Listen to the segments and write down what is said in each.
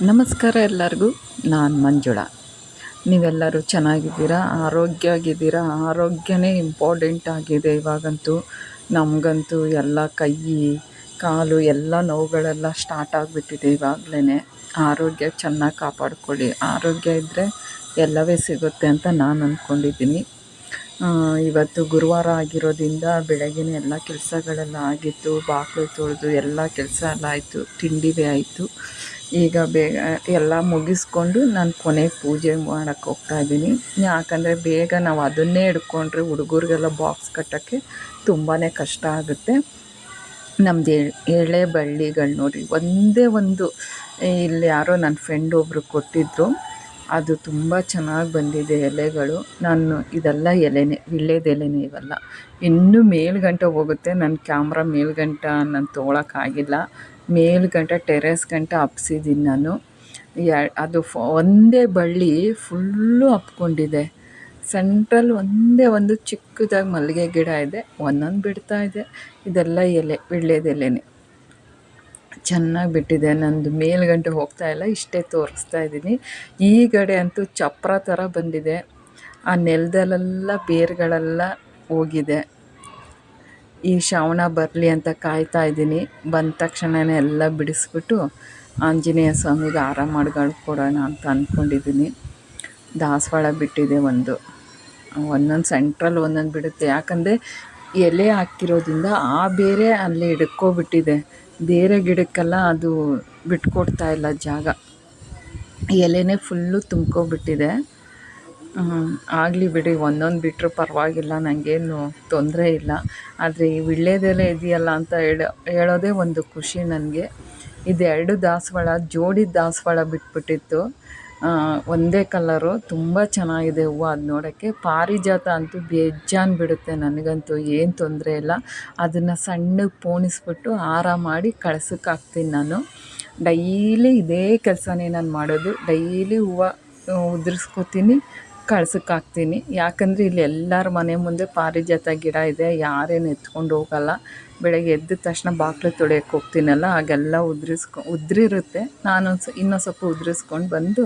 ನಮಸ್ಕಾರ ಎಲ್ಲರಿಗೂ. ನಾನು ಮಂಜುಳಾ. ನೀವೆಲ್ಲರೂ ಚೆನ್ನಾಗಿದ್ದೀರಾ, ಆರೋಗ್ಯವಾಗಿದ್ದೀರಾ? ಆರೋಗ್ಯನೇ ಇಂಪಾರ್ಟೆಂಟ್ ಆಗಿದೆ ಇವಾಗಂತೂ. ನಮಗಂತೂ ಎಲ್ಲ ಕೈ ಕಾಲು ಎಲ್ಲ ನೋವುಗಳೆಲ್ಲ ಸ್ಟಾರ್ಟ್ ಆಗಿಬಿಟ್ಟಿದೆ ಇವಾಗಲೇ. ಆರೋಗ್ಯ ಚೆನ್ನಾಗಿ ಕಾಪಾಡ್ಕೊಳ್ಳಿ. ಆರೋಗ್ಯ ಇದ್ದರೆ ಎಲ್ಲವೇ ಸಿಗುತ್ತೆ ಅಂತ ನಾನು ಅಂದ್ಕೊಂಡಿದ್ದೀನಿ. ಇವತ್ತು ಗುರುವಾರ ಆಗಿರೋದ್ರಿಂದ ಬೆಳಗ್ಗೆನೇ ಎಲ್ಲ ಕೆಲಸಗಳೆಲ್ಲ ಆಗಿತ್ತು. ಬಾಗಿಲು ತೊಳೆದು ಎಲ್ಲ ಕೆಲಸ ಎಲ್ಲ ಆಯಿತು, ತಿಂಡಿ ಆಯಿತು. ಈಗ ಬೇಗ ಎಲ್ಲ ಮುಗಿಸ್ಕೊಂಡು ನಾನು ಕೊನೆಗೆ ಪೂಜೆ ಮಾಡೋಕ್ಕೆ ಹೋಗ್ತಾಯಿದ್ದೀನಿ. ಯಾಕಂದರೆ ಬೇಗ ನಾವು ಅದನ್ನೇ ಹಿಡ್ಕೊಂಡ್ರೆ ಹುಡುಗರಿಗೆಲ್ಲ ಬಾಕ್ಸ್ ಕಟ್ಟೋಕ್ಕೆ ತುಂಬಾ ಕಷ್ಟ ಆಗುತ್ತೆ. ನಮ್ಮದು ಎಳೆ ಬಳ್ಳಿಗಳು ನೋಡಿ, ಒಂದೇ ಒಂದು ಇಲ್ಲಿ ಯಾರೋ ನನ್ನ ಫ್ರೆಂಡ್ ಒಬ್ಬರು ಕೊಟ್ಟಿದ್ದರು. ಅದು ತುಂಬ ಚೆನ್ನಾಗಿ ಬಂದಿದೆ ಎಲೆಗಳು. ನಾನು ಇದೆಲ್ಲ ಎಲೆನೇ, ವೀಳ್ಯದೆಲೆನೇ ಇವೆಲ್ಲ. ಇನ್ನೂ ಮೇಲ್ಗಂಟ ಹೋಗುತ್ತೆ. ನನ್ನ ಕ್ಯಾಮ್ರಾ ಮೇಲ್ಗಂಟ ನಾನು ತೊಗೊಳಕ್ಕಾಗಿಲ್ಲ. ಮೇಲ್ಗಂಟ ಟೆರೇಸ್ ಗಂಟ ಹಬ್ಸಿದ್ದೀನಿ ನಾನು. ಅದು ಒಂದೇ ಬಳ್ಳಿ ಫುಲ್ಲು ಹಬ್ಕೊಂಡಿದೆ. ಸೆಂಟ್ರಲ್ಲಿ ಒಂದೇ ಒಂದು ಚಿಕ್ಕದಾಗಿ ಮಲ್ಲಿಗೆ ಗಿಡ ಇದೆ, ಒಂದೊಂದು ಬಿಡ್ತಾ ಇದೆ. ಇದೆಲ್ಲ ಎಲೆ, ವೀಳ್ಯದೆಲೆನೇ ಚೆನ್ನಾಗಿ ಬಿಟ್ಟಿದೆ. ನಂದು ಮೇಲ್ಗಂಟೆ ಹೋಗ್ತಾಯಿಲ್ಲ, ಇಷ್ಟೇ ತೋರಿಸ್ತಾ ಇದ್ದೀನಿ. ಈ ಕಡೆ ಅಂತೂ ಚಪ್ರ ಥರ ಬಂದಿದೆ. ಆ ನೆಲದಲ್ಲೆಲ್ಲ ಬೇರುಗಳೆಲ್ಲ ಹೋಗಿದೆ. ಈ ಶ್ರಾವಣ ಬರಲಿ ಅಂತ ಕಾಯ್ತಾ ಇದ್ದೀನಿ. ಬಂದ ತಕ್ಷಣವೇ ಎಲ್ಲ ಬಿಡಿಸ್ಬಿಟ್ಟು ಆಂಜನೇಯ ಸ್ವಾಮಿಗೆ ಹಾರ ಮಾಡ್ಕೊಡೋಣ ಅಂತ ಅಂದ್ಕೊಂಡಿದ್ದೀನಿ. ದಾಸವಾಳ ಬಿಟ್ಟಿದೆ ಒಂದೊಂದು ಸೆಂಟ್ರಲ್ಲಿ ಒಂದೊಂದು ಬಿಡುತ್ತೆ. ಯಾಕಂದರೆ ಎಲೆ ಹಾಕಿರೋದ್ರಿಂದ ಆ ಬೇರೆ ಅಲ್ಲಿ ಹಿಡ್ಕೊಬಿಟ್ಟಿದೆ. ಬೇರೆ ಗಿಡಕ್ಕೆಲ್ಲ ಅದು ಬಿಟ್ಕೊಡ್ತಾ ಇಲ್ಲ ಜಾಗ. ಎಲೆನೇ ಫುಲ್ಲು ತುಂಬ್ಕೊಬಿಟ್ಟಿದೆ. ಆಗಲಿ ಬಿಡಿ, ಒಂದೊಂದು ಬಿಟ್ಟರು ಪರವಾಗಿಲ್ಲ, ನನಗೇನು ತೊಂದರೆ ಇಲ್ಲ. ಆದರೆ ಈ ವೀಳ್ಯದೆಲೆ ಇದೆಯಲ್ಲ ಅಂತ ಹೇಳೋದೇ ಒಂದು ಖುಷಿ ನನಗೆ. ಇದೆರಡು ದಾಸವಾಳ, ಜೋಡಿ ದಾಸವಾಳ ಬಿಟ್ಬಿಟ್ಟಿತ್ತು. ಒಂದೇ ಕಲರು, ತುಂಬ ಚೆನ್ನಾಗಿದೆ ಹೂವು. ಅದು ನೋಡೋಕ್ಕೆ ಪಾರಿಜಾತ ಅಂತೂ ಬೇಜಾನ್ ಬಿಡುತ್ತೆ. ನನಗಂತೂ ಏನು ತೊಂದರೆ ಇಲ್ಲ. ಅದನ್ನು ಸಣ್ಣಗೆ ಪೋಣಿಸ್ಬಿಟ್ಟು ಹಾರ ಮಾಡಿ ಕಳ್ಸಕ್ಕೆ ಹಾಕ್ತೀನಿ ನಾನು. ಡೈಲಿ ಇದೇ ಕೆಲಸನೇ ನಾನು ಮಾಡೋದು. ಡೈಲಿ ಹೂವು ಉದುರಿಸ್ಕೊತೀನಿ, ಕಳ್ಸಕ್ಕೆ ಹಾಕ್ತೀನಿ. ಯಾಕಂದರೆ ಇಲ್ಲಿ ಎಲ್ಲರ ಮನೆ ಮುಂದೆ ಪಾರಿಜಾತ ಗಿಡ ಇದೆ, ಯಾರೇನು ಎತ್ಕೊಂಡು ಹೋಗಲ್ಲ. ಬೆಳಗ್ಗೆ ಎದ್ದ ತಕ್ಷಣ ಬಾಗಿಲು ತೊಳೆಯೋಕ್ಕೆ ಹೋಗ್ತೀನಲ್ಲ, ಆಗೆಲ್ಲ ಉದುರಿರುತ್ತೆ. ನಾನು ಇನ್ನೊಂದು ಸ್ವಲ್ಪ ಉದುರಿಸ್ಕೊಂಡು ಬಂದು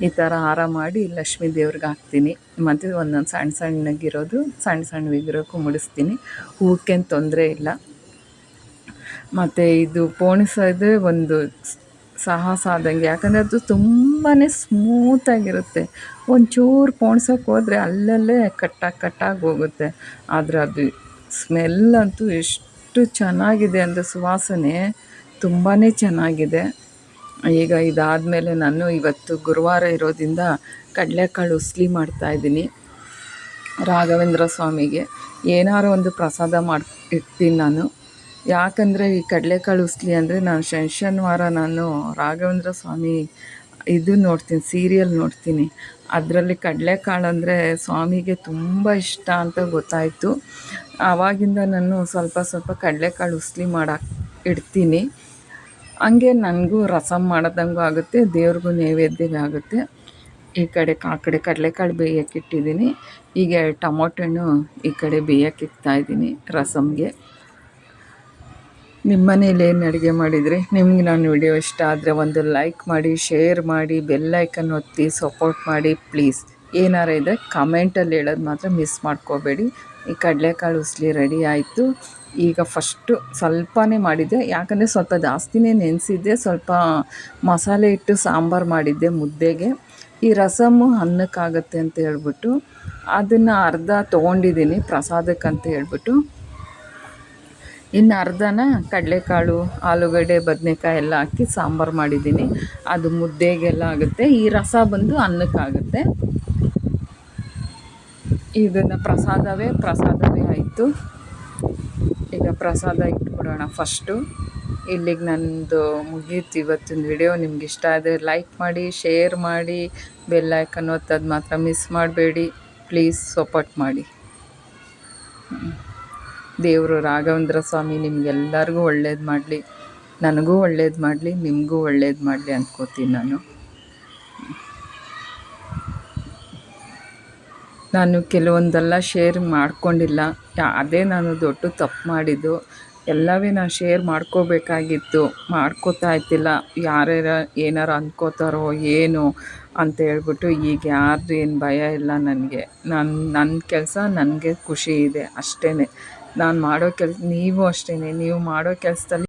ಈ ಥರ ಹಾರ ಮಾಡಿ ಲಕ್ಷ್ಮೀ ದೇವ್ರಿಗೆ ಹಾಕ್ತೀನಿ. ಮತ್ತು ಒಂದೊಂದು ಸಣ್ಣಗಿರೋದು ಸಣ್ಣ ವಿಗ್ರಹಕ್ಕೂ ಮುಡಿಸ್ತೀನಿ. ಹೂಕ್ಕೇನು ತೊಂದರೆ ಇಲ್ಲ. ಮತ್ತು ಇದು ಪೋಣಿಸೋದೇ ಒಂದು ಸಾಹಸ ಆದಂಗೆ. ಯಾಕಂದರೆ ಅದು ತುಂಬಾ ಸ್ಮೂತಾಗಿರುತ್ತೆ. ಒಂಚೂರು ಪೋಣ್ಸೋಕ್ಕೆ ಹೋದರೆ ಅಲ್ಲಲ್ಲೇ ಕಟ್ಟಾಗಿ ಹೋಗುತ್ತೆ. ಆದರೆ ಅದು ಸ್ಮೆಲ್ಲಂತೂ ಎಷ್ಟು ಚೆನ್ನಾಗಿದೆ ಅಂದರೆ, ಸುವಾಸನೆ ತುಂಬಾ ಚೆನ್ನಾಗಿದೆ. ಈಗ ಇದಾದಮೇಲೆ ನಾನು ಇವತ್ತು ಗುರುವಾರ ಇರೋದ್ರಿಂದ ಕಡಲೆಕಾಳು ಉಸ್ಲಿ ಮಾಡ್ತಾಯಿದ್ದೀನಿ. ರಾಘವೇಂದ್ರ ಸ್ವಾಮಿಗೆ ಏನಾರು ಒಂದು ಪ್ರಸಾದ ಇಡ್ತೀನಿ ನಾನು. ಯಾಕಂದರೆ ಈ ಕಡಲೆಕಾಳು ಉಸ್ಲಿ ಅಂದರೆ ನಾನು ಶನಿವಾರ ನಾನು ರಾಘವೇಂದ್ರ ಸ್ವಾಮಿ ಇದು ನೋಡ್ತೀನಿ, ಸೀರಿಯಲ್ ನೋಡ್ತೀನಿ. ಅದರಲ್ಲಿ ಕಡಲೆಕಾಳು ಅಂದರೆ ಸ್ವಾಮಿಗೆ ತುಂಬ ಇಷ್ಟ ಅಂತ ಗೊತ್ತಾಯಿತು. ಆವಾಗಿಂದ ನಾನು ಸ್ವಲ್ಪ ಕಡಲೆಕಾಳು ಉಸ್ಲಿ ಮಾಡಕ್ಕೆ ಇಡ್ತೀನಿ. ಹಂಗೆ ನನಗೂ ರಸಮ್ ಮಾಡೋದಂಗೂ ಆಗುತ್ತೆ, ದೇವ್ರಿಗೂ ನೈವೇದ್ಯವೇ ಆಗುತ್ತೆ. ಈ ಕಡೆ ಕಡಲೆಕಾಳು ಬೇಯಕ್ಕೆ ಇಟ್ಟಿದ್ದೀನಿ. ಈಗ ಟೊಮೊಟೊ ಈ ಕಡೆ ಬೇಯಕ್ಕೆ ಇಕ್ತಾಯಿದ್ದೀನಿ ರಸಮ್ಗೆ. ನಿಮ್ಮ ಮನೇಲಿ ಏನು ಅಡುಗೆ ಮಾಡಿದ್ರಿ? ನಿಮ್ಗೆ ನನ್ನ ವಿಡಿಯೋ ಇಷ್ಟ ಆದರೆ ಒಂದು ಲೈಕ್ ಮಾಡಿ, ಶೇರ್ ಮಾಡಿ, ಬೆಲ್ ಐಕನ್ ಒತ್ತಿ ಸಪೋರ್ಟ್ ಮಾಡಿ ಪ್ಲೀಸ್. ಏನಾರ ಇದ್ದರೆ ಕಮೆಂಟಲ್ಲಿ ಹೇಳೋದು ಮಾತ್ರ ಮಿಸ್ ಮಾಡ್ಕೋಬೇಡಿ. ಈ ಕಡಲೆಕಾಳು ಉಸ್ಲಿ ರೆಡಿ ಆಯಿತು. ಈಗ ಫಸ್ಟು ಸ್ವಲ್ಪನೇ ಮಾಡಿದ್ದೆ, ಯಾಕಂದರೆ ಸ್ವಲ್ಪ ಜಾಸ್ತಿನೇ ನೆನೆಸಿದ್ದೆ. ಸ್ವಲ್ಪ ಮಸಾಲೆ ಇಟ್ಟು ಸಾಂಬಾರು ಮಾಡಿದ್ದೆ ಮುದ್ದೆಗೆ. ಈ ರಸಮ್ಮು ಅನ್ನಕ್ಕಾಗತ್ತೆ ಅಂತ ಹೇಳ್ಬಿಟ್ಟು ಅದನ್ನು ಅರ್ಧ ತೊಗೊಂಡಿದ್ದೀನಿ ಪ್ರಸಾದಕ್ಕಂತ ಹೇಳ್ಬಿಟ್ಟು. ಇನ್ನು ಅರ್ಧನ ಕಡಲೆಕಾಳು, ಆಲೂಗಡ್ಡೆ, ಬದನೆಕಾಯಿ ಎಲ್ಲ ಹಾಕಿ ಸಾಂಬಾರು ಮಾಡಿದ್ದೀನಿ. ಅದು ಮುದ್ದೆಗೆಲ್ಲ ಆಗುತ್ತೆ. ಈ ರಸ ಬಂದು ಅನ್ನಕ್ಕಾಗುತ್ತೆ. ಇದನ್ನು ಪ್ರಸಾದವೇ ಆಯಿತು. ಈಗ ಪ್ರಸಾದ ಇಟ್ಬಿಡೋಣ ಫಸ್ಟು. ಇಲ್ಲಿಗೆ ನನ್ನದು ಮುಗೀತು ಇವತ್ತಿನ ವಿಡಿಯೋ. ನಿಮ್ಗೆ ಇಷ್ಟ ಆದರೆ ಲೈಕ್ ಮಾಡಿ, ಶೇರ್ ಮಾಡಿ, ಬೆಲ್ ಐಕನ್ ಒತ್ತೋದು ಮಾತ್ರ ಮಿಸ್ ಮಾಡಬೇಡಿ ಪ್ಲೀಸ್. ಸಪೋರ್ಟ್ ಮಾಡಿ. ದೇವರು ರಾಘವೇಂದ್ರ ಸ್ವಾಮಿ ನಿಮಗೆಲ್ಲರಿಗೂ ಒಳ್ಳೇದು ಮಾಡಲಿ, ನನಗೂ ಒಳ್ಳೇದು ಮಾಡಲಿ, ನಿಮಗೂ ಒಳ್ಳೇದು ಮಾಡಲಿ ಅಂದ್ಕೋತೀನಿ ನಾನು ಕೆಲವೊಂದೆಲ್ಲ ಶೇರ್ ಮಾಡ್ಕೊಂಡಿಲ್ಲ. ಅದೇ ನಾನು ದೊಡ್ಡ ತಪ್ಪು ಮಾಡಿದ್ದು. ಎಲ್ಲವೇ ನಾನು ಶೇರ್ ಮಾಡ್ಕೋಬೇಕಾಗಿತ್ತು, ಮಾಡ್ಕೋತಾ ಇದ್ದಿಲ್ಲ. ಯಾರ್ಯಾರು ಏನಾರು ಅಂದ್ಕೋತಾರೋ ಏನೋ ಅಂತ ಹೇಳ್ಬಿಟ್ಟು ಈಗ ಯಾರ್ದು ಏನು ಭಯ ಇಲ್ಲ ನನಗೆ. ನನ್ನ ಕೆಲಸ ನನಗೆ ಖುಷಿ ಇದೆ ಅಷ್ಟೇ. ನಾನು ಮಾಡೋ ನೀವು ಅಷ್ಟೇ, ನೀವು ಮಾಡೋ ಕೆಲಸದಲ್ಲಿ